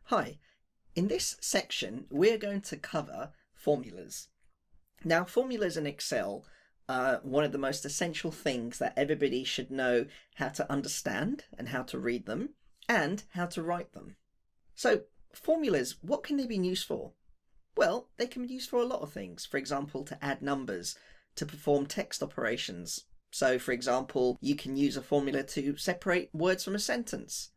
Hi, in this section we're going to cover formulas. Now, formulas in Excel are one of the most essential things that everybody should know how to understand and how to read them and how to write them. So, formulas, what can they be used for? Well, they can be used for a lot of things. For example, to add numbers, to perform text operations. So, for example, you can use a formula to separate words from a sentence.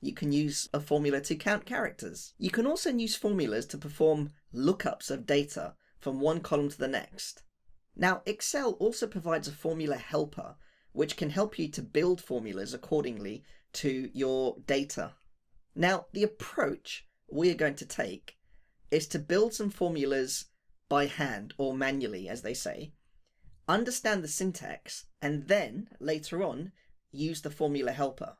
You can use a formula to count characters. You can also use formulas to perform lookups of data from one column to the next. Now, Excel also provides a formula helper, which can help you to build formulas accordingly to your data. Now, the approach we are going to take is to build some formulas by hand, or manually, as they say, understand the syntax, and then, later on, use the formula helper.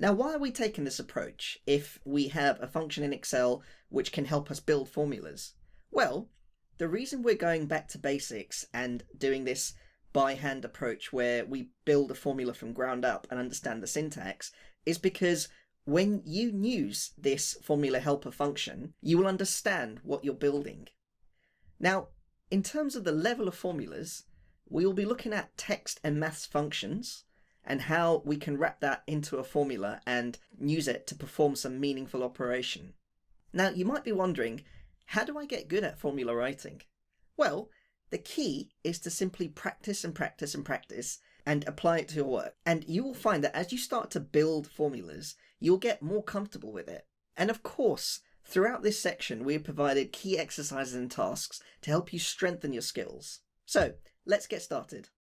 Now, why are we taking this approach if we have a function in Excel which can help us build formulas? Well, the reason we're going back to basics and doing this by hand approach where we build a formula from ground up and understand the syntax is because when you use this formula helper function, you will understand what you're building. Now, in terms of the level of formulas, we will be looking at text and maths functions, and how we can wrap that into a formula and use it to perform some meaningful operation. Now, you might be wondering, how do I get good at formula writing? Well, the key is to simply practice and practice and practice and apply it to your work. And you will find that as you start to build formulas, you'll get more comfortable with it. And of course, throughout this section, we have provided key exercises and tasks to help you strengthen your skills. So, let's get started.